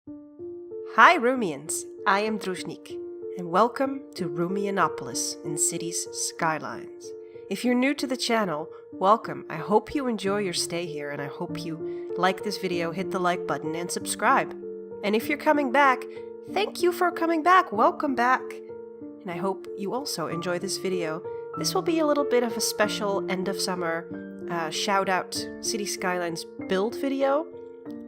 Hi Rumians, I am Druzhnik, and welcome to Rumianopolis in cities Skylines. If you're new to the channel, welcome. I hope you enjoy your stay here, and I hope you like this video, hit the like button, and subscribe. And if you're coming back, thank you for coming back, welcome back. And I hope you also enjoy this video. This will be a little bit of a special end of summer Shoutout City Skylines build video.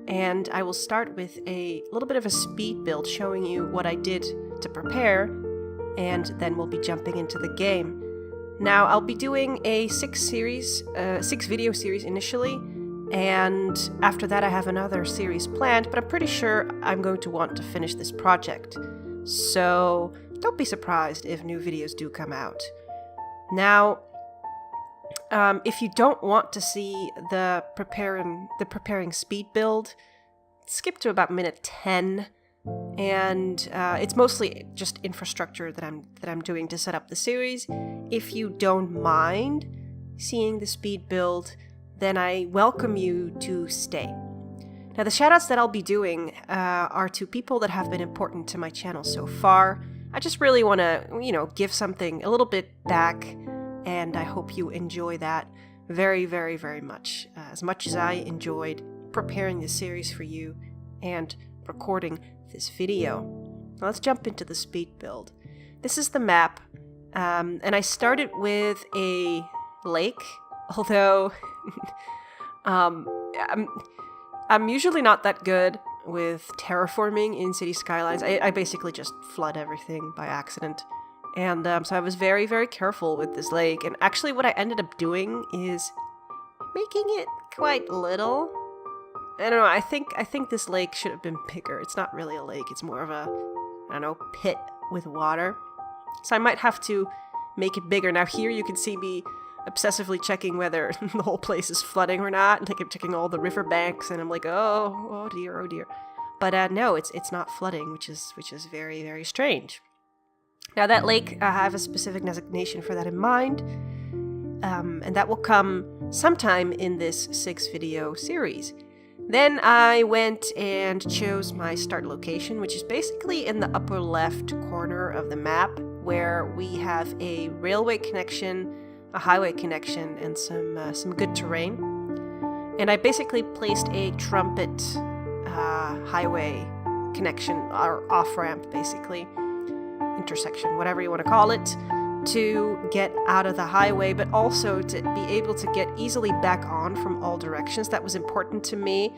And I will start with a little bit of a speed build showing you what I did to prepare, and then we'll be jumping into the game. Now, I'll be doing a 6-video series initially, and after that I have another series planned, but I'm pretty sure I'm going to want to finish this project. So don't be surprised if new videos do come out. Now, if you don't want to see the preparing speed build, skip to about minute 10, and it's mostly just infrastructure that I'm doing to set up the series. If you don't mind seeing the speed build, then I welcome you to stay. Now, the shoutouts that I'll be doing are to people that have been important to my channel so far. I just really want to, give something a little bit back. And I hope you enjoy that very, very, very much as I enjoyed preparing this series for you and recording this video. Now let's jump into the speed build. This is the map, and I started with a lake, although I'm usually not that good with terraforming in City Skylines. I basically just flood everything by accident. And so I was very, very careful with this lake. And actually what I ended up doing is making it quite little. I don't know, I think this lake should have been bigger. It's not really a lake, it's more of a, pit with water. So I might have to make it bigger. Now here you can see me obsessively checking whether the whole place is flooding or not. Like I'm checking all the river banks and I'm like, oh dear. But no, it's not flooding, which is very, very strange. Now that lake, I have a specific designation for that in mind, and that will come sometime in this 6-video series. Then I went and chose my start location, which is basically in the upper left corner of the map, where we have a railway connection, a highway connection, and some good terrain. And I basically placed a trumpet highway connection, or off-ramp basically, intersection, whatever you want to call it, to get out of the highway, but also to be able to get easily back on from all directions. That was important to me.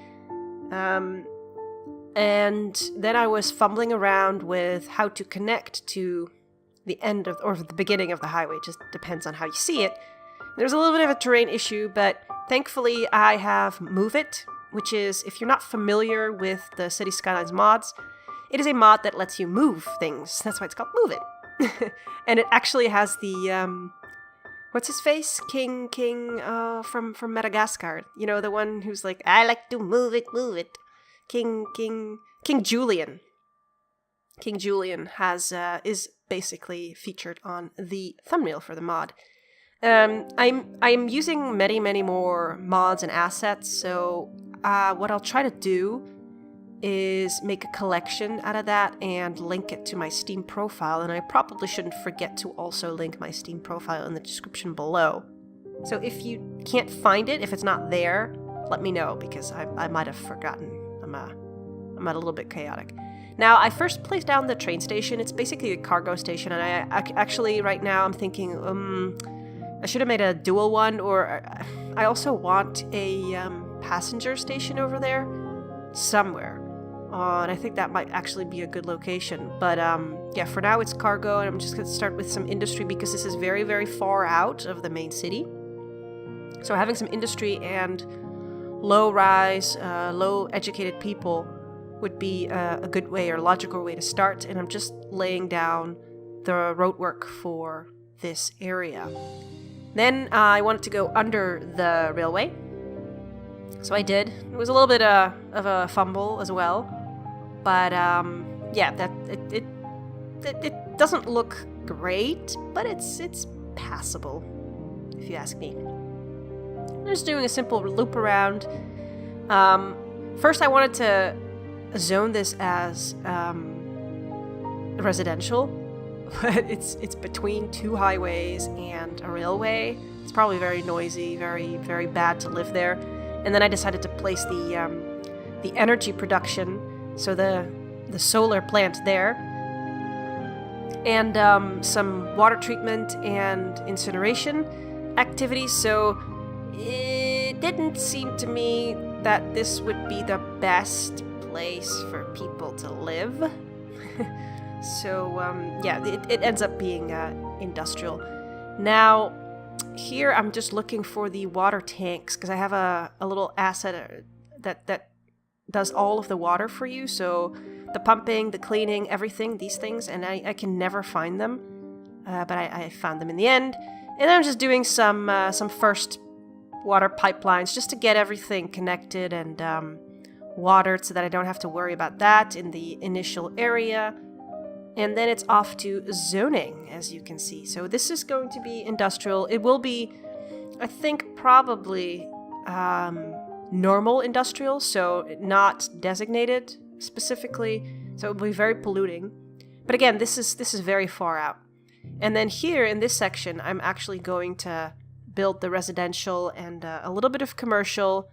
And then I was fumbling around with how to connect to the end of, or the beginning of the highway. It just depends on how you see it. There's a little bit of a terrain issue, but thankfully I have Move It, which is, if you're not familiar with the City Skylines mods, it is a mod that lets you move things. That's why it's called Move It. And it actually has the, what's his face? King, from Madagascar. You know, the one who's like, I like to move it. King Julian. King Julian is basically featured on the thumbnail for the mod. I'm using many more mods and assets, so what I'll try to do is make a collection out of that and link it to my Steam profile, and I probably shouldn't forget to also link my Steam profile in the description below. So if you can't find it, if it's not there, let me know, because I might have forgotten. I'm a little bit chaotic. Now, I first placed down the train station. It's basically a cargo station, and I actually right now I'm thinking I should have made a dual one, or I also want a passenger station over there somewhere. And I think that might actually be a good location. But yeah, for now it's cargo, and I'm just going to start with some industry because this is very, very far out of the main city. So having some industry and low-rise, low-educated people would be a good way or logical way to start. And I'm just laying down the roadwork for this area. Then I wanted to go under the railway. So I did. It was a little bit of a fumble as well. But yeah, that it doesn't look great, but it's passable, if you ask me. I'm just doing a simple loop around. First I wanted to zone this as residential, but it's between two highways and a railway. It's probably very noisy, very, very bad to live there. And then I decided to place the energy production, so the solar plant there, and some water treatment and incineration activities. So it didn't seem to me that this would be the best place for people to live. So yeah, it ends up being industrial. Now, here I'm just looking for the water tanks, because I have a little asset that does all of the water for you. So the pumping, the cleaning, everything, these things, and I can never find them. But I found them in the end. And I'm just doing some first water pipelines just to get everything connected and watered, so that I don't have to worry about that in the initial area. And then it's off to zoning, as you can see. So this is going to be industrial. It will be, I think, probably normal industrial, so not designated specifically. So it will be very polluting. But again, this is very far out. And then here in this section, I'm actually going to build the residential and a little bit of commercial,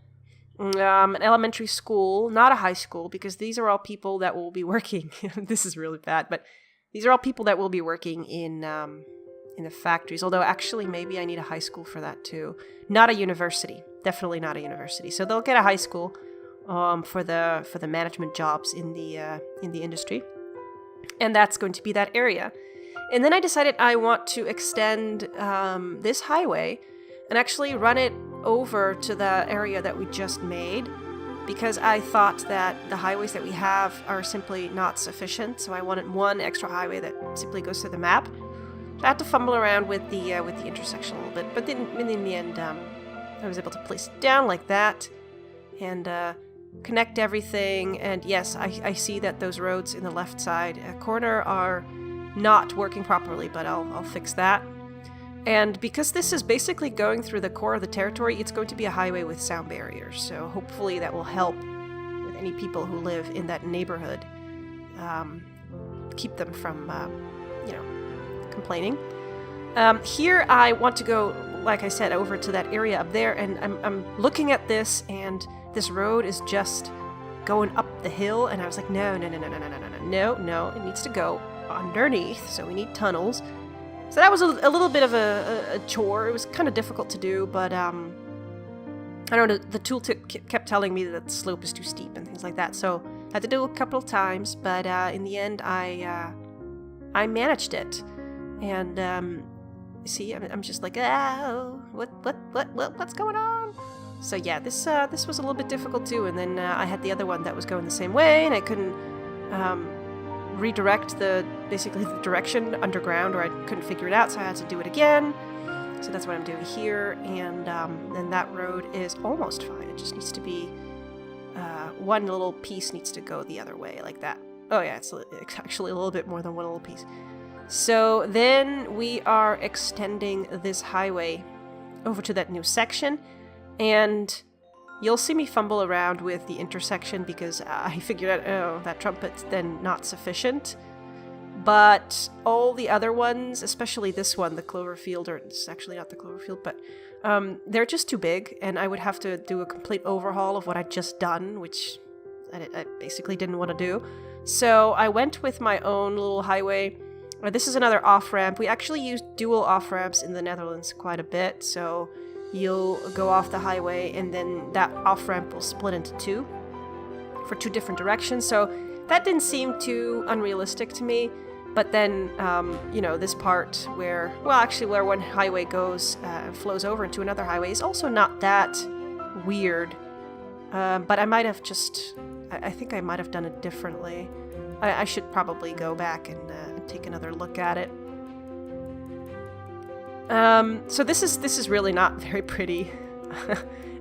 an elementary school, not a high school, because these are all people that will be working. This is really bad, but these are all people that will be working in the factories. Although actually, maybe I need a high school for that too. Not a university, definitely not a university. So they'll get a high school for the management jobs in the industry, and that's going to be that area. And then I decided I want to extend this highway and actually run it over to the area that we just made, because I thought that the highways that we have are simply not sufficient. So I wanted one extra highway that simply goes through the map. So I had to fumble around with the intersection a little bit, but then in the end, I was able to place it down like that and connect everything. And yes, I see that those roads in the left side corner are not working properly, but I'll fix that. And because this is basically going through the core of the territory, it's going to be a highway with sound barriers. So hopefully that will help with any people who live in that neighborhood, keep them from, complaining. Here I want to go, like I said, over to that area up there, and I'm looking at this, and this road is just going up the hill, and I was like, no, it needs to go underneath, so we need tunnels. So that was a little bit of a chore. It was kind of difficult to do, but I don't know, the tooltip kept telling me that the slope is too steep and things like that, so I had to do it a couple of times, but in the end I managed it. And see, I'm just like, what's going on? So yeah, this was a little bit difficult too, and then I had the other one that was going the same way, and I couldn't redirect the direction underground, or I couldn't figure it out, so I had to do it again. So that's what I'm doing here, and then that road is almost fine. It just needs to be one little piece needs to go the other way, like that. Oh yeah, it's actually a little bit more than one little piece. So then we are extending this highway over to that new section, and you'll see me fumble around with the intersection because I figured out, oh, that trumpet's then not sufficient. But all the other ones, especially this one, the Cloverfield, or it's actually not the Cloverfield, but they're just too big, and I would have to do a complete overhaul of what I'd just done, which I basically didn't want to do. So I went with my own little highway. This is another off-ramp. We actually use dual off-ramps in the Netherlands quite a bit, so you'll go off the highway, and then that off-ramp will split into two for two different directions. So that didn't seem too unrealistic to me. But then, this part where one highway goes and flows over into another highway is also not that weird. But I might have I think I might have done it differently. I should probably go back and take another look at it. So this is really not very pretty.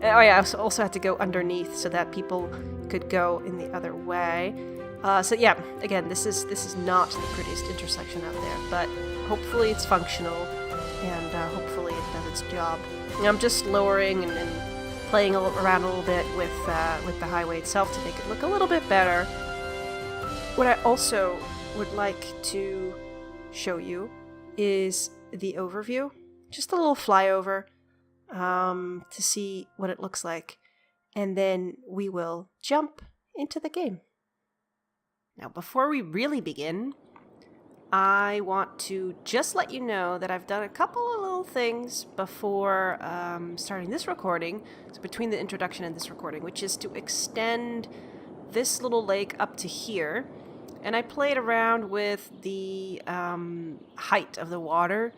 Oh yeah, I also had to go underneath so that people could go in the other way. So yeah, again, this is not the prettiest intersection out there, but hopefully it's functional, and hopefully it does its job. And I'm just lowering and playing around a little bit with the highway itself to make it look a little bit better. What I also would like to show you is the overview. Just a little flyover to see what it looks like. And then we will jump into the game. Now, before we really begin, I want to just let you know that I've done a couple of little things before starting this recording, so between the introduction and this recording, which is to extend this little lake up to here. And I played around with the height of the water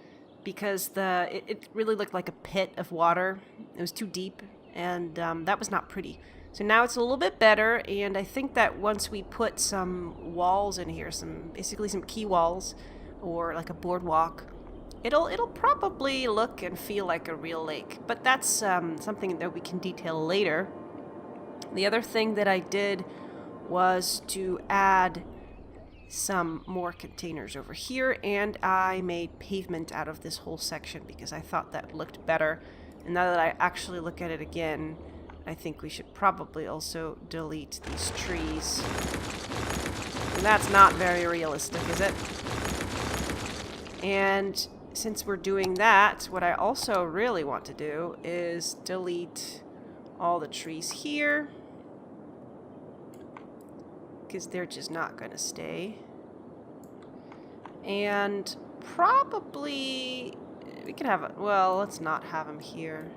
because it really looked like a pit of water. It was too deep, and that was not pretty. So now it's a little bit better, and I think that once we put some walls in here, basically some key walls, or like a boardwalk, it'll probably look and feel like a real lake. But that's something that we can detail later. The other thing that I did was to add some more containers over here, and I made pavement out of this whole section because I thought that looked better. And now that I actually look at it again, I think we should probably also delete these trees. And that's not very realistic, is it? And since we're doing that, what I also really want to do is delete all the trees here, because they're just not going to stay. And probably we can have well, let's not have them here.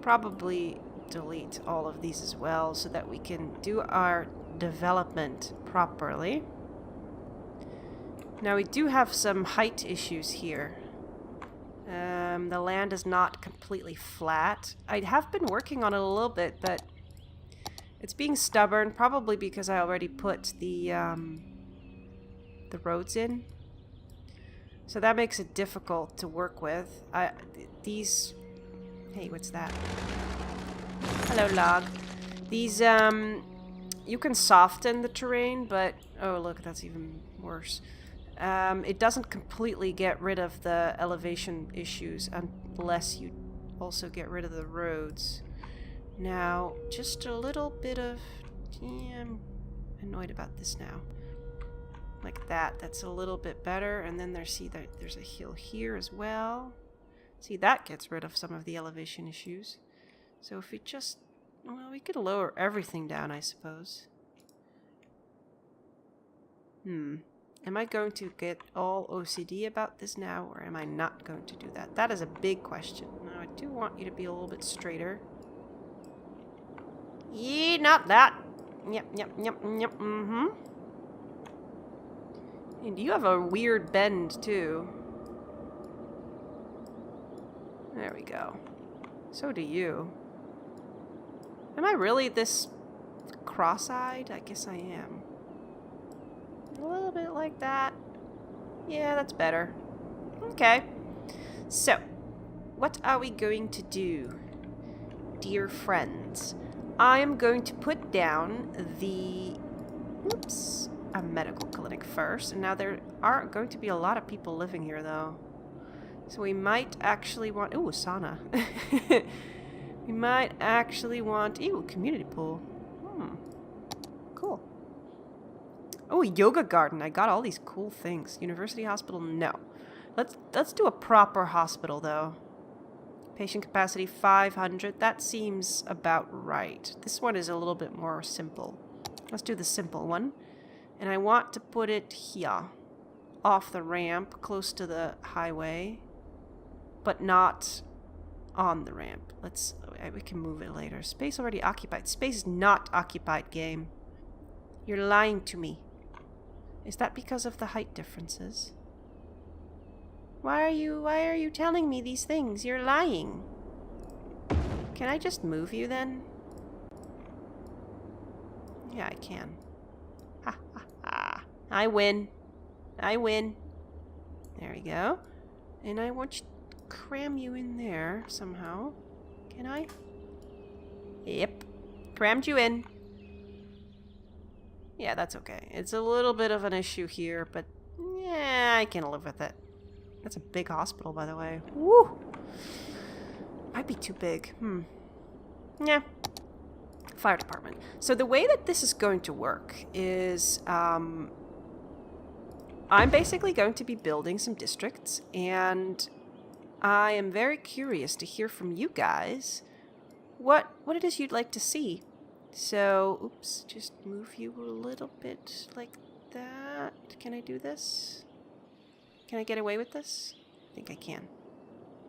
Probably delete all of these as well so that we can do our development properly. Now we do have some height issues here. The land is not completely flat. I have been working on it a little bit, but it's being stubborn, probably because I already put the roads in. So that makes it difficult to work with. Hey, what's that? Hello, log. These, you can soften the terrain, but... Oh, look, that's even worse. It doesn't completely get rid of the elevation issues unless you also get rid of the roads. Now, just a little bit of... Yeah, I'm annoyed about this now. Like that. That's a little bit better. And then there's a hill here as well. See, that gets rid of some of the elevation issues. So if we just... Well, we could lower everything down, I suppose. Am I going to get all OCD about this now, or am I not going to do that? That is a big question. Now, I do want you to be a little bit straighter. Yeah, not that. Yep, mm-hmm. And you have a weird bend, too. There we go. So do you. Am I really this cross-eyed? I guess I am. A little bit like that. Yeah, that's better. Okay. So, what are we going to do, dear friends? I am going to put down a medical clinic first. And now there are going to be a lot of people living here, though. So we might actually want... Ooh, a sauna. We might actually want... Ooh, community pool. Cool. Oh, yoga garden. I got all these cool things. University hospital, no. Let's do a proper hospital, though. Patient capacity 500. That seems about right. This one is a little bit more simple. Let's do the simple one. And I want to put it here. Off the ramp, close to the highway. But not on the ramp. We can move it later. Space already occupied. Space is not occupied, game. You're lying to me. Is that because of the height differences? Why are you telling me these things? You're lying. Can I just move you then? Yeah, I can. Ha ha ha. I win. I win. There we go. And I want you cram you in there somehow. Can I? Yep. Crammed you in. Yeah, that's okay. It's a little bit of an issue here, but yeah, I can live with it. That's a big hospital, by the way. Woo! Might be too big. Yeah. Fire department. So the way that this is going to work is I'm basically going to be building some districts, and I am very curious to hear from you guys what it is you'd like to see. So, oops, just move you a little bit like that. Can I do this? Can I get away with this? I think I can.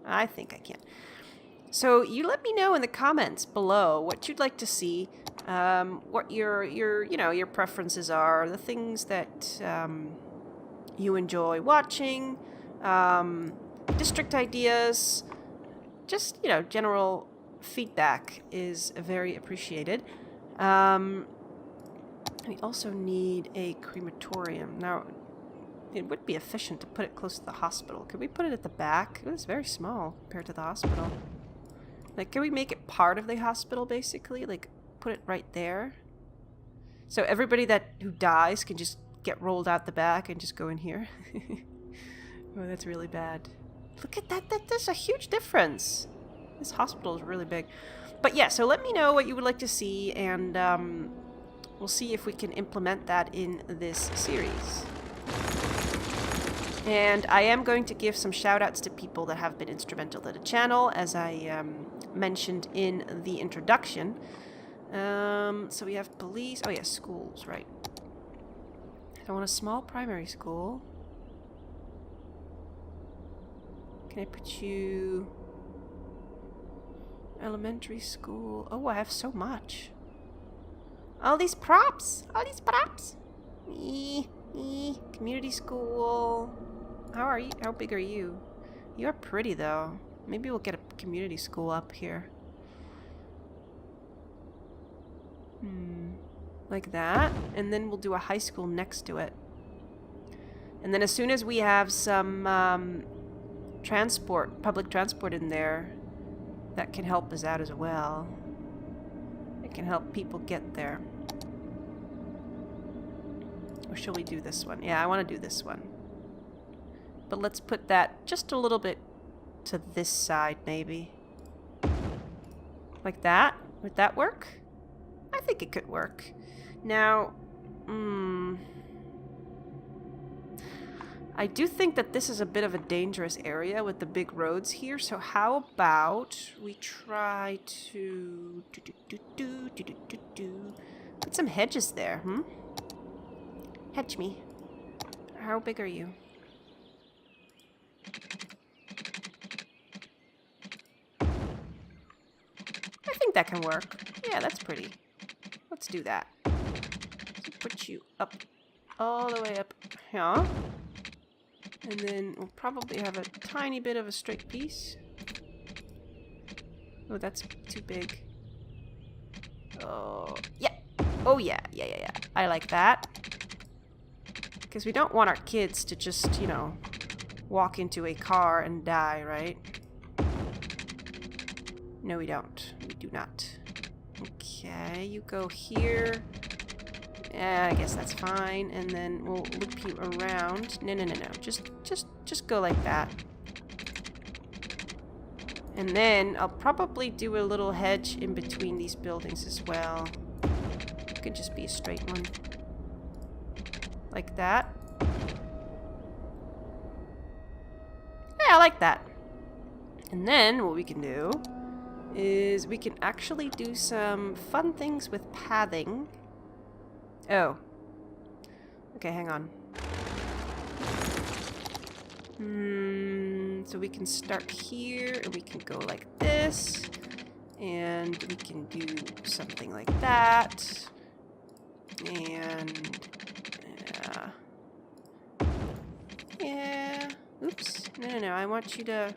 I think I can. So you let me know in the comments below what you'd like to see, what your preferences are, the things that you enjoy watching, district ideas, just general feedback is very appreciated. We also need a crematorium. Now, it would be efficient to put it close to the hospital. Could we put it at the back? It was very small compared to the hospital. Like, can we make it part of the hospital, basically? Like, put it right there? So everybody who dies can just get rolled out the back and just go in here? Oh, that's really bad. Look at that. That's a huge difference. This hospital is really big. But yeah, so let me know what you would like to see, and we'll see if we can implement that in this series. And I am going to give some shout-outs to people that have been instrumental to the channel, as I mentioned in the introduction. So we have police. Oh yeah, schools, right. I want a small primary school. Can I put you... elementary school? Oh, I have so much. All these props! All these props! Community school. How are you? How big are you? You're pretty, though. Maybe we'll get a community school up here. Like that. And then we'll do a high school next to it. And then as soon as we have some public transport in there, that can help us out as well. It can help people get there. Or shall we do this one? Yeah, I want to do this one. But let's put that just a little bit to this side, maybe. Like that? Would that work? I think it could work. Now, I do think that this is a bit of a dangerous area with the big roads here, so how about we try to put some hedges there, Hedge me. How big are you? I think that can work. Yeah, that's pretty. Let's do that. So put you up, all the way up here. And then we'll probably have a tiny bit of a straight piece. Oh, that's too big. Oh, yeah. Oh, yeah. Yeah. I like that. Because we don't want our kids to just, walk into a car and die, right? No, we don't. We do not. Okay, you go here. Yeah, I guess that's fine. And then we'll loop you around. No. Just go like that. And then I'll probably do a little hedge in between these buildings as well. It could just be a straight one. Like that. Yeah, I like that. And then what we can do is we can actually do some fun things with pathing. Oh. Okay, hang on. So we can start here, and we can go like this, and we can do something like that, and yeah. Oops. No. I want you to.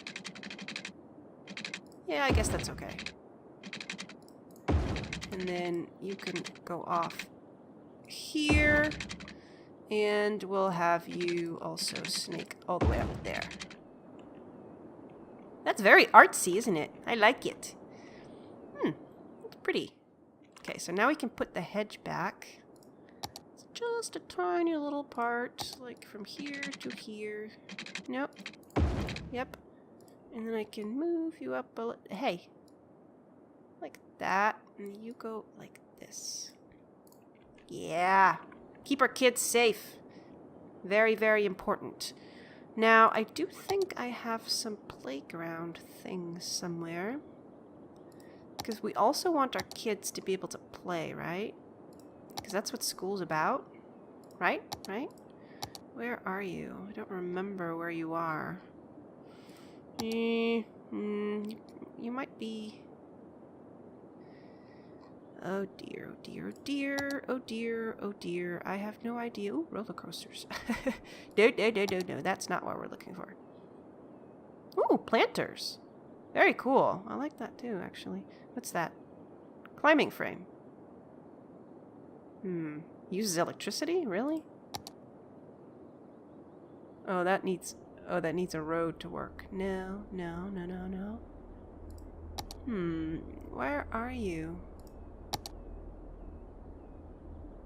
Yeah, I guess that's okay. And then you can go off here, and we'll have you also snake all the way up there. That's very artsy, isn't it? I like it. It's pretty. Okay, so now we can put the hedge back. It's just a tiny little part, like from here to here. Nope. Yep. And then I can move you up a little. Hey. Like that. And you go like this. Yeah. Keep our kids safe. Very, very important. Now, I do think I have some playground things somewhere. Because we also want our kids to be able to play, right? Because that's what school's about. Right? Right? Where are you? I don't remember where you are. You might be... Oh dear, oh dear, oh dear, oh dear, oh dear. I have no idea. Ooh, roller coasters. No, that's not what we're looking for. Ooh, planters. Very cool. I like that too, actually. What's that? Climbing frame. Uses electricity? Really? Oh, that needs a road to work. No. Where are you?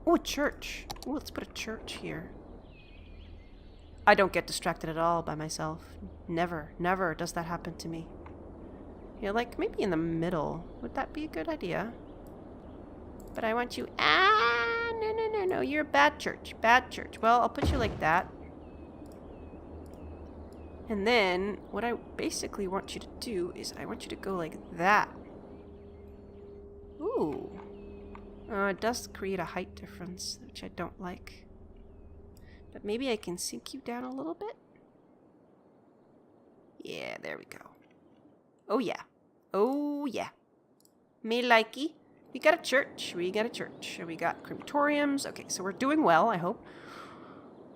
Oh, a church. Oh, let's put a church here. I don't get distracted at all by myself. Never does that happen to me. Yeah, like maybe in the middle. Would that be a good idea? But I want you... No. You're a bad church. Bad church. Well, I'll put you like that. And then, what I basically want you to do is I want you to go like that. Ooh. It does create a height difference, which I don't like. But maybe I can sink you down a little bit? Yeah, there we go. Oh yeah. Oh yeah. Me likey. We got a church. We got crematoriums. Okay, so we're doing well, I hope.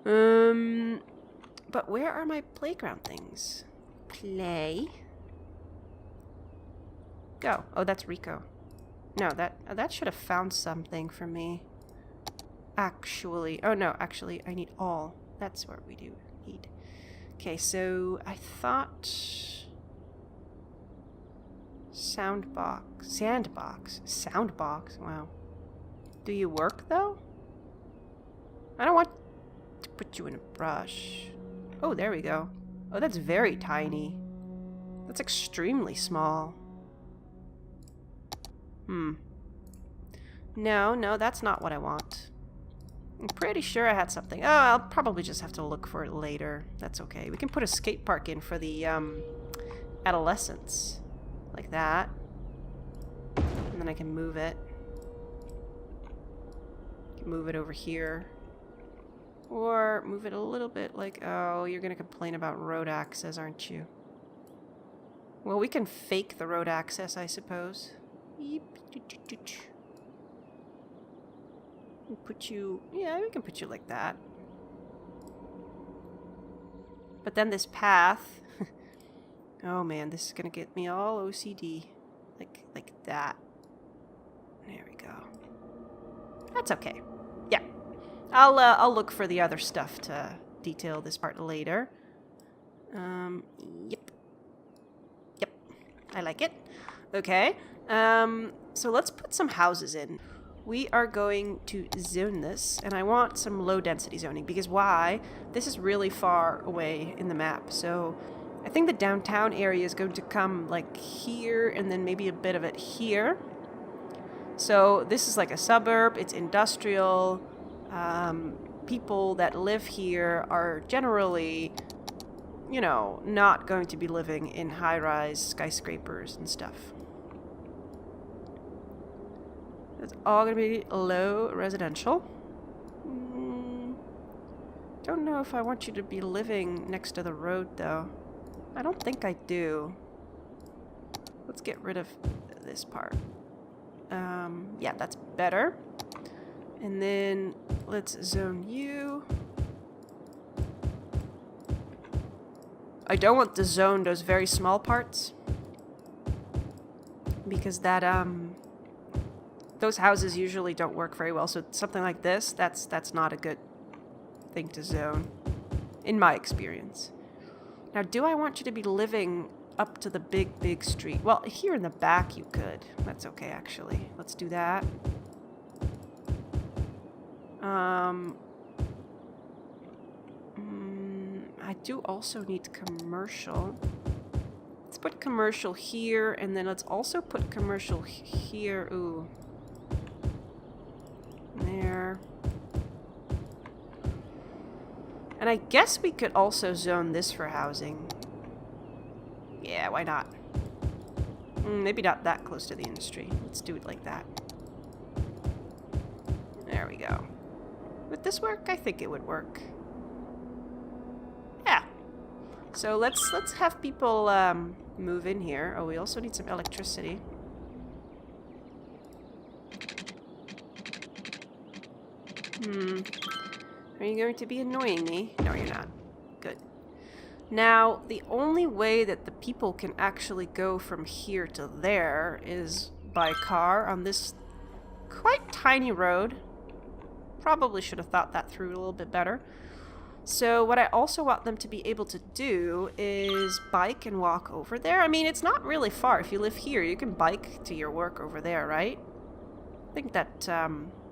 But where are my playground things? Play. Go. Oh, that's Rico. No, that should have found something for me. Actually. Oh, no. Actually, I need all. That's what we do need. Okay, so I thought... Sandbox. Wow. Do you work, though? I don't want to put you in a brush. Oh, there we go. Oh, that's very tiny. That's extremely small. No, that's not what I want. I'm pretty sure I had something. Oh, I'll probably just have to look for it later. That's okay. We can put a skate park in for the adolescents. Like that. And then I can move it. Move it over here. Or move it a little bit like... Oh, you're going to complain about road access, aren't you? Well, we can fake the road access, I suppose. Put you... Yeah, we can put you like that. But then this path... Oh man, this is gonna get me all OCD. Like that. There we go. That's okay. Yeah. I'll look for the other stuff to detail this part later. Yep. I like it. Okay. So let's put some houses in. We are going to zone this, and I want some low density zoning, because why? This is really far away in the map, so I think the downtown area is going to come like here, and then maybe a bit of it here. So this is like a suburb, it's industrial. People that live here are generally, you know, not going to be living in high-rise skyscrapers and stuff. It's all going to be low residential. Don't know if I want you to be living next to the road, though. I don't think I do. Let's get rid of this part. Yeah, that's better. And then let's zone you. I don't want to zone those very small parts, because that those houses usually don't work very well. So something like this, that's not a good thing to zone, in my experience. Now, do I want you to be living up to the big street? Well, here in the back you could. That's okay, actually. Let's do that. I do also need commercial. Let's put commercial here, and then let's also put commercial here. Ooh. And I guess we could also zone this for housing. Yeah, why not? Maybe not that close to the industry. Let's do it like that. There we go. Would this work? I think it would work. Yeah. So let's have people move in here. Oh, we also need some electricity. Are you going to be annoying me? No, you're not. Good. Now, the only way that the people can actually go from here to there is by car on this quite tiny road. Probably should have thought that through a little bit better. So what I also want them to be able to do is bike and walk over there. I mean, it's not really far. If you live here, you can bike to your work over there, right? I think that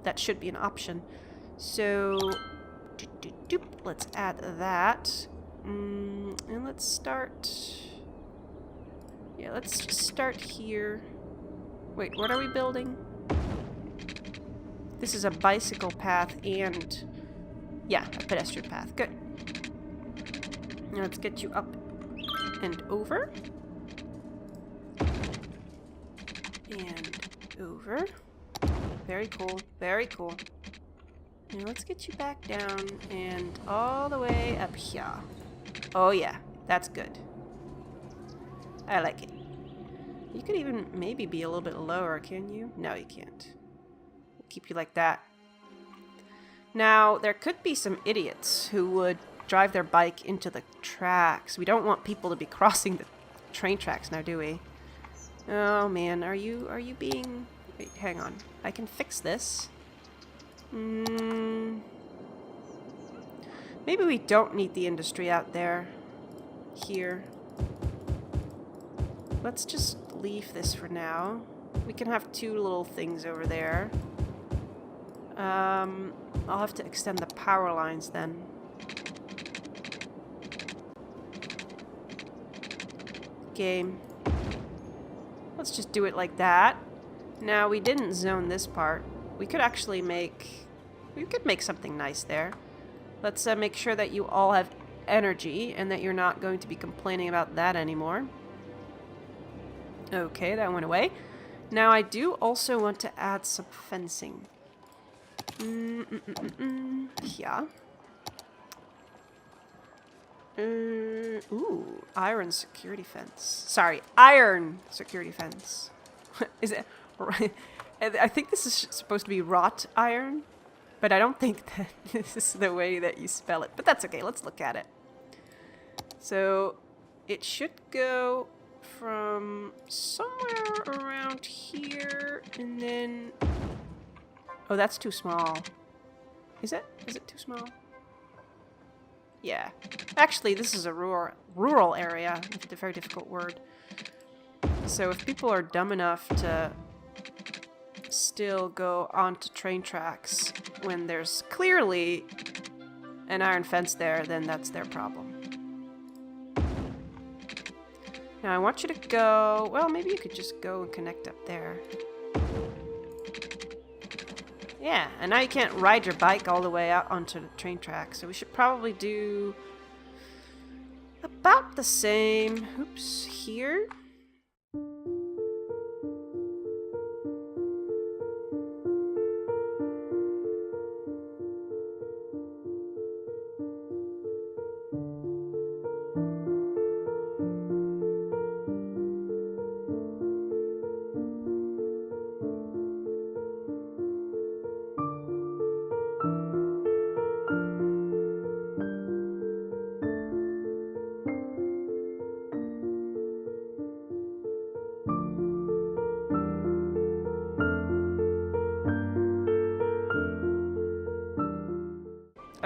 that should be an option. So, let's add that. And let's start... Yeah, let's just start here. Wait, what are we building? This is a bicycle path and... Yeah, a pedestrian path. Good. Now let's get you up and over. And over. Very cool. Very cool. Now let's get you back down and all the way up here. Oh yeah, that's good. I like it. You could even maybe be a little bit lower, can you? No, you can't. We'll keep you like that. Now, there could be some idiots who would drive their bike into the tracks. We don't want people to be crossing the train tracks now, do we? Oh man, are you being... Wait, hang on. I can fix this. Maybe we don't need the industry out there. Here. Let's just leave this for now. We can have two little things over there. I'll have to extend the power lines then. Game. Let's just do it like that. Now, we didn't zone this part. We could actually make... We could make something nice there. Let's make sure that you all have energy and that you're not going to be complaining about that anymore. Okay, that went away. Now, I do also want to add some fencing. Yeah. Ooh, iron security fence. Sorry, iron security fence. Is it right? I think this is supposed to be wrought iron, but I don't think that this is the way that you spell it. But that's okay. Let's look at it. So it should go from somewhere around here, and then... Oh, that's too small. Is it? Is it too small? Yeah. Actually, this is a rural area. It's a very difficult word. So if people are dumb enough to still go onto train tracks when there's clearly an iron fence there, then that's their problem. Now I want you to go... Well, maybe you could just go and connect up there. Yeah, and now you can't ride your bike all the way out onto the train track, so we should probably do about the same. Oops, here.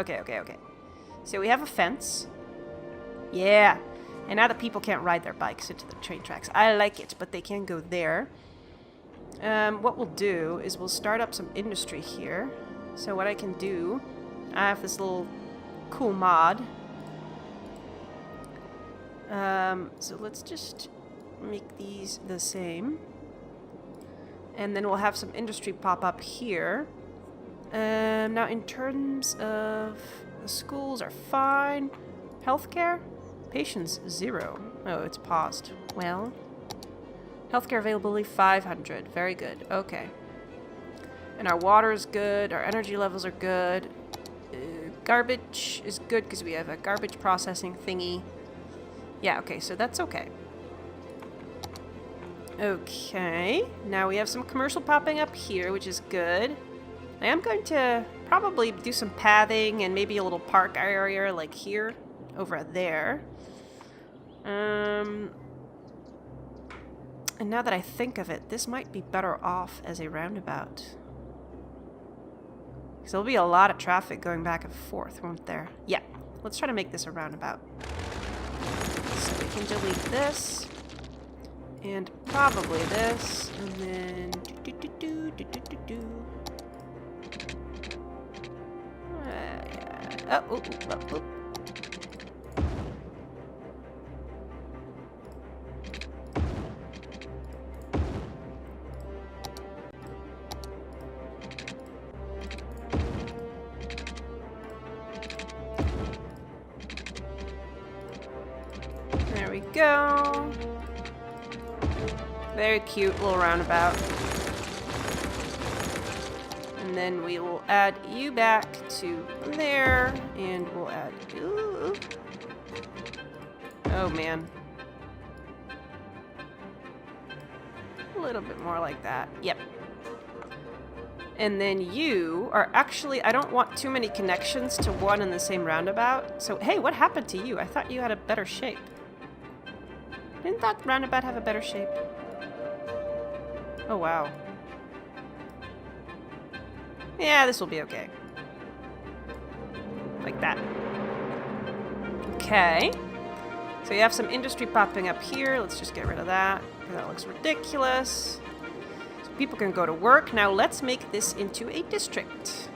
Okay. So we have a fence. Yeah. And now the people can't ride their bikes into the train tracks. I like it, but they can go there. What we'll do is we'll start up some industry here. So what I can do, I have this little cool mod. So let's just make these the same. And then we'll have some industry pop up here. Now in terms of the schools are fine. Healthcare? Patients 0. Oh, it's paused. Well, healthcare availability 500. Very good. Okay. And our water is good. Our energy levels are good. Garbage is good because we have a garbage processing thingy. Yeah, okay, so that's okay. Okay, now we have some commercial popping up here, which is good. I am going to probably do some pathing and maybe a little park area like here, over there. And now that I think of it, this might be better off as a roundabout. Because there'll be a lot of traffic going back and forth, won't there? Yeah, let's try to make this a roundabout. So we can delete this. And probably this. And then... oh. There we go. Very cute little roundabout. And then we will add you back to there, and we'll add... Ooh. Oh, man. A little bit more like that. Yep. And then you are actually... I don't want too many connections to one in the same roundabout. So, hey, what happened to you? I thought you had a better shape. Didn't that roundabout have a better shape? Oh, wow. Yeah, this will be okay. Like that. Okay. So you have some industry popping up here. Let's just get rid of that, because that looks ridiculous. So people can go to work. Now let's make this into a district.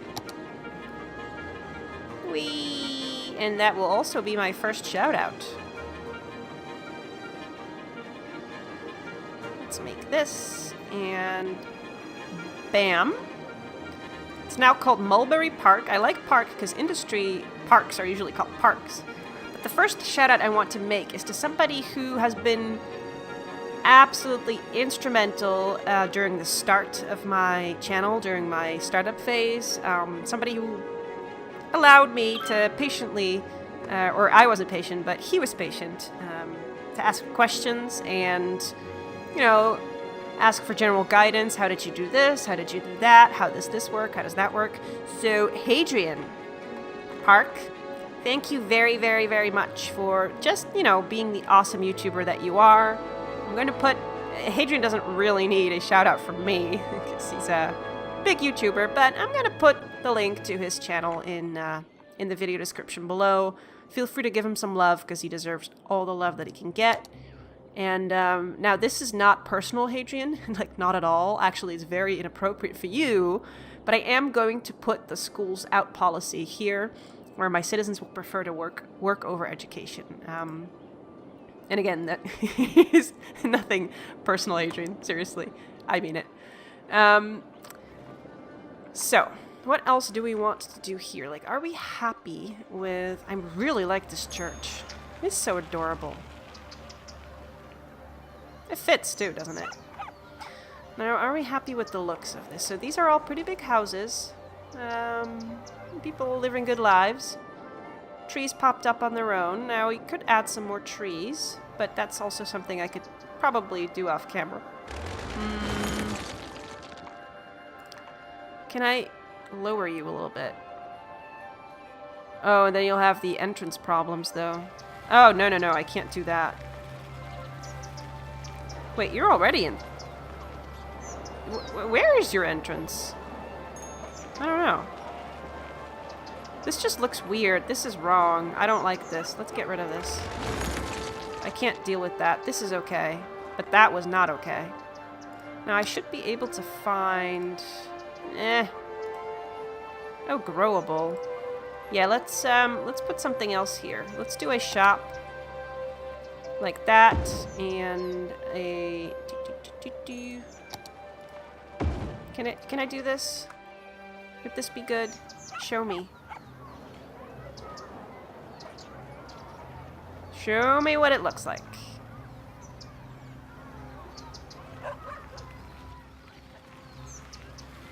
Whee! And that will also be my first shout out. Let's make this, and bam. It's now called Mulberry Park. I like park because industry parks are usually called parks. But the first shout out I want to make is to somebody who has been absolutely instrumental during the start of my channel, during my startup phase. Somebody who allowed me to patiently, or I wasn't patient, but he was patient, to ask questions and, you know, ask for general guidance. How did you do this? How did you do that? How does this work? How does that work? So, Hadrian Park, thank you very, very, very much for just, you know, being the awesome YouTuber that you are. I'm going to put... Hadrian doesn't really need a shout out from me because he's a big YouTuber, but I'm going to put the link to his channel in the video description below. Feel free to give him some love because he deserves all the love that he can get. And now this is not personal, Hadrian, like not at all. Actually, it's very inappropriate for you, but I am going to put the schools out policy here where my citizens will prefer to work over education. And again, that is nothing personal, Hadrian, seriously, I mean it. So, what else do we want to do here? Like, are we happy with... I really like this church. It's so adorable. It fits too, doesn't it? Now, are we happy with the looks of this? So these are all pretty big houses. People living good lives. Trees popped up on their own. Now, we could add some more trees, but that's also something I could probably do off camera. Can I lower you a little bit? Oh, and then you'll have the entrance problems, though. Oh, no, I can't do that. Wait, you're already in... Where is your entrance? I don't know. This just looks weird. This is wrong. I don't like this. Let's get rid of this. I can't deal with that. This is okay. But that was not okay. Now, I should be able to find... Oh, growable. Yeah, let's put something else here. Let's do a shop. Like that, and a... Can I do this? Could this be good? Show me. Show me what it looks like.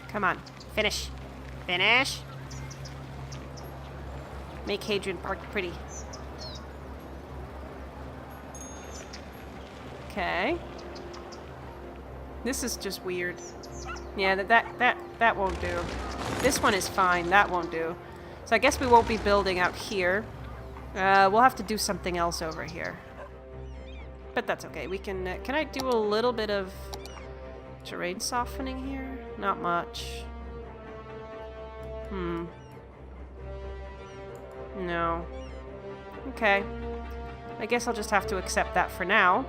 Come on. Finish. Finish. Make Hadrian Park pretty. Okay. This is just weird. Yeah, that won't do. This one is fine. That won't do. So I guess we won't be building out here. We'll have to do something else over here. But that's okay. We can... can I do a little bit of terrain softening here? Not much. No. Okay. I guess I'll just have to accept that for now.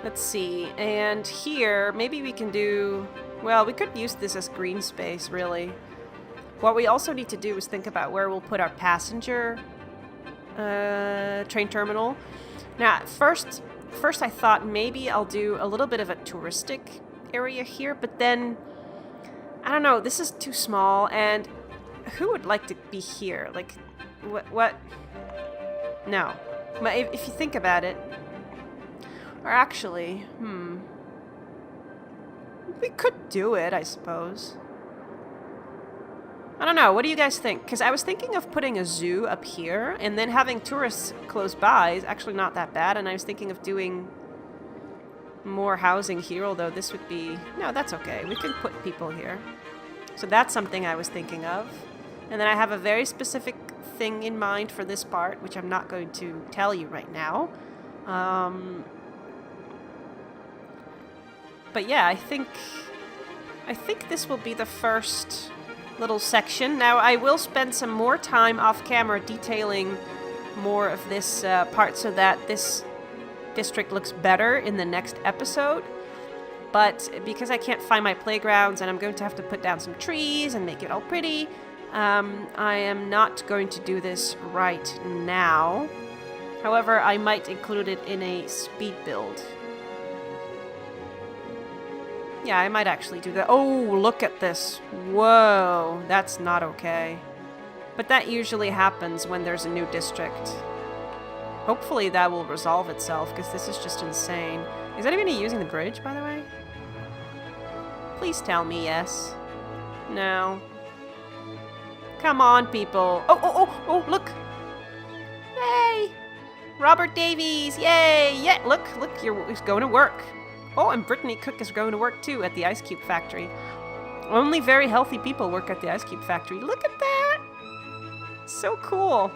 Let's see. And here, maybe we can do... Well, we could use this as green space, really. What we also need to do is think about where we'll put our passenger train terminal. Now, first I thought maybe I'll do a little bit of a touristic area here, but then, I don't know, this is too small, and who would like to be here? Like, what? No. But if you think about it, or actually, we could do it, I suppose. I don't know. What do you guys think? Because I was thinking of putting a zoo up here, and then having tourists close by is actually not that bad, and I was thinking of doing more housing here, although this would be... No, that's okay. We can put people here. So that's something I was thinking of. And then I have a very specific thing in mind for this part, which I'm not going to tell you right now. But yeah, I think this will be the first little section. Now, I will spend some more time off camera detailing more of this part so that this district looks better in the next episode. But because I can't find my playgrounds and I'm going to have to put down some trees and make it all pretty, I am not going to do this right now. However, I might include it in a speed build. Yeah, I might actually do that. Oh, look at this. Whoa, that's not okay. But that usually happens when there's a new district. Hopefully that will resolve itself, because this is just insane. Is anybody using the bridge, by the way? Please tell me yes. No. Come on, people. Oh, look. Yay. Robert Davies, yay. Yeah, look, he's going to work. Oh, and Brittany Cook is going to work, too, at the Ice Cube Factory. Only very healthy people work at the Ice Cube Factory. Look at that! So cool.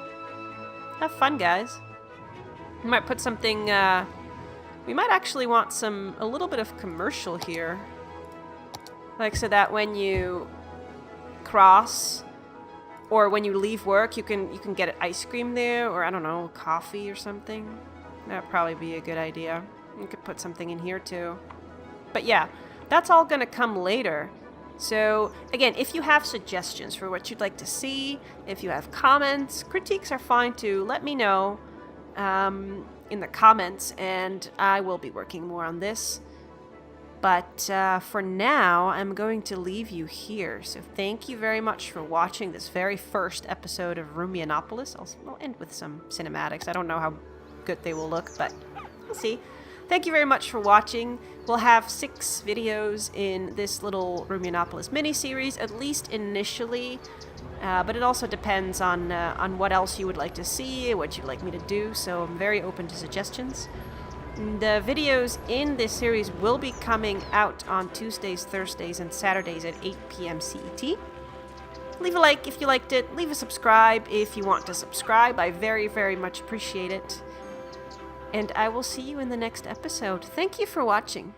Have fun, guys. We might put something, we might actually want a little bit of commercial here. Like, so that when you cross, or when you leave work, you can get an ice cream there, or, I don't know, coffee or something. That'd probably be a good idea. You could put something in here too. But yeah, that's all gonna come later. So again, if you have suggestions for what you'd like to see, if you have comments, critiques are fine too, let me know in the comments, and I will be working more on this. But for now, I'm going to leave you here. So thank you very much for watching this very first episode of Rumianopolis. I'll end with some cinematics. I don't know how good they will look, but we'll see. Thank you very much for watching. We'll have 6 videos in this little Rumianopolis mini-series, at least initially. But it also depends on what else you would like to see, what you'd like me to do, so I'm very open to suggestions. The videos in this series will be coming out on Tuesdays, Thursdays, and Saturdays at 8 p.m. CET. Leave a like if you liked it. Leave a subscribe if you want to subscribe. I very, very much appreciate it. And I will see you in the next episode. Thank you for watching.